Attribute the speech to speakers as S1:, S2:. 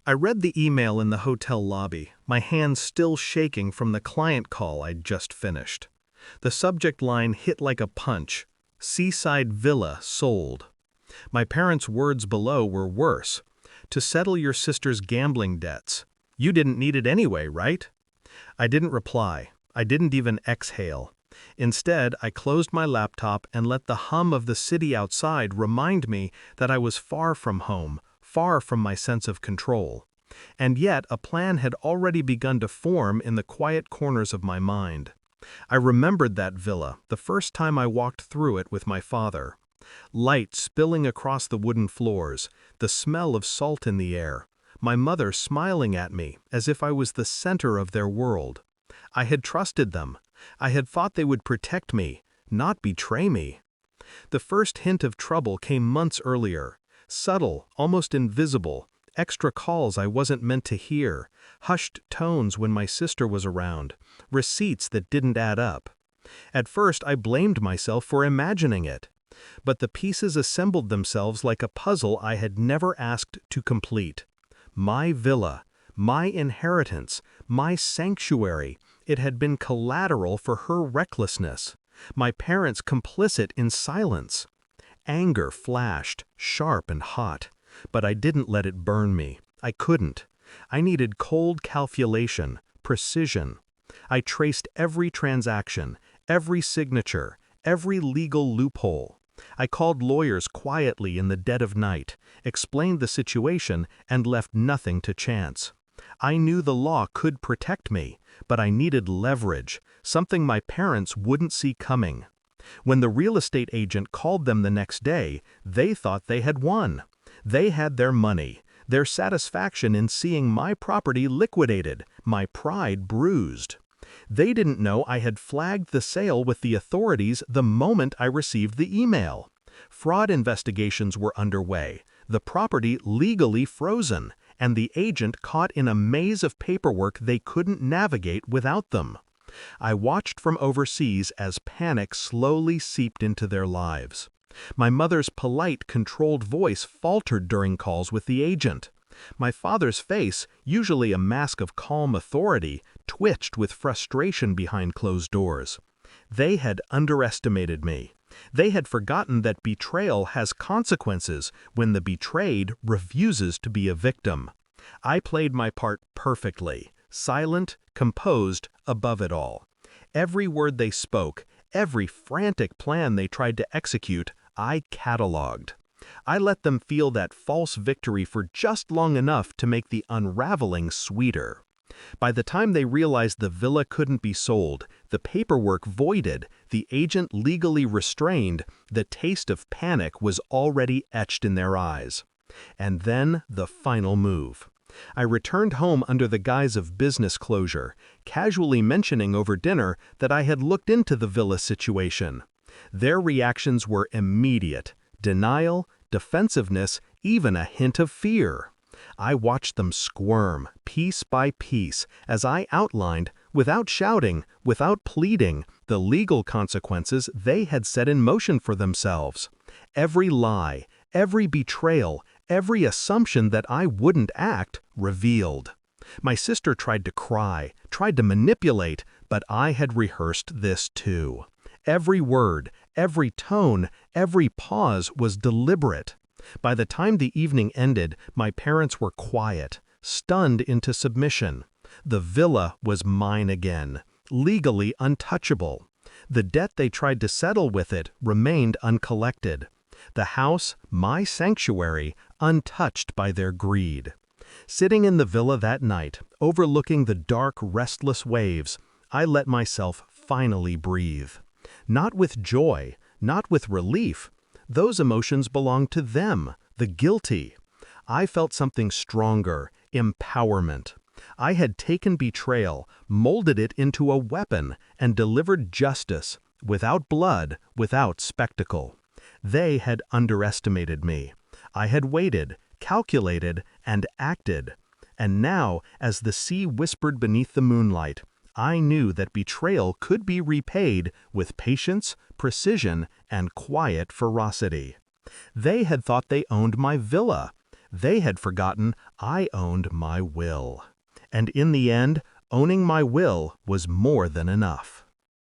S1: I read the email in the hotel lobby, my hands still shaking from the client call I'd just finished. The subject line hit like a punch: Seaside Villa sold. My parents' words below were worse: to settle your sister's gambling debts. You didn't need it anyway, right? I didn't reply. I didn't even exhale. Instead, I closed my laptop and let the hum of the city outside remind me that I was far from home, far from my sense of control. And yet, a plan had already begun to form in the quiet corners of my mind. I remembered that villa, the first time I walked through it with my father. Light spilling across the wooden floors, the smell of salt in the air, my mother smiling at me as if I was the center of their world. I had trusted them. I had thought they would protect me, not betray me. The first hint of trouble came months earlier, subtle, almost invisible, extra calls I wasn't meant to hear, hushed tones when my sister was around, receipts that didn't add up. At first I blamed myself for imagining it. But the pieces assembled themselves like a puzzle I had never asked to complete. My villa, my inheritance, my sanctuary, it had been collateral for her recklessness. My parents complicit in silence. Anger flashed, sharp and hot, but I didn't let it burn me. I couldn't. I needed cold calculation, precision. I traced every transaction, every signature, every legal loophole. I called lawyers quietly in the dead of night, explained the situation, and left nothing to chance. I knew the law could protect me, but I needed leverage, something my parents wouldn't see coming. When the real estate agent called them the next day, they thought they had won. They had their money, their satisfaction in seeing my property liquidated, my pride bruised. They didn't know I had flagged the sale with the authorities the moment I received the email. Fraud investigations were underway, the property legally frozen, and the agent caught in a maze of paperwork they couldn't navigate without them. I watched from overseas as panic slowly seeped into their lives. My mother's polite, controlled voice faltered during calls with the agent. My father's face, usually a mask of calm authority, twitched with frustration behind closed doors. They had underestimated me. They had forgotten that betrayal has consequences when the betrayed refuses to be a victim. I played my part perfectly, silent, composed, above it all. Every word they spoke, every frantic plan they tried to execute, I catalogued. I let them feel that false victory for just long enough to make the unraveling sweeter. By the time they realized the villa couldn't be sold, the paperwork voided, the agent legally restrained, the taste of panic was already etched in their eyes. And then the final move. I returned home under the guise of business closure, casually mentioning over dinner that I had looked into the villa situation. Their reactions were immediate: denial, defensiveness, even a hint of fear. I watched them squirm, piece by piece, as I outlined, without shouting, without pleading, the legal consequences they had set in motion for themselves. Every lie, every betrayal, every assumption that I wouldn't act, revealed. My sister tried to cry, tried to manipulate, but I had rehearsed this too. Every word, every tone, every pause was deliberate. By the time the evening ended, my parents were quiet, stunned into submission. The villa was mine again, legally untouchable. The debt they tried to settle with it remained uncollected. The house, my sanctuary, untouched by their greed. Sitting in the villa that night, overlooking the dark, restless waves, I let myself finally breathe. Not with joy, not with relief. Those emotions belonged to them, the guilty. I felt something stronger: empowerment. I had taken betrayal, molded it into a weapon, and delivered justice, without blood, without spectacle. They had underestimated me. I had waited, calculated, and acted. And now, as the sea whispered beneath the moonlight, I knew that betrayal could be repaid with patience, precision, and quiet ferocity. They had thought they owned my villa. They had forgotten I owned my will. And in the end, owning my will was more than enough.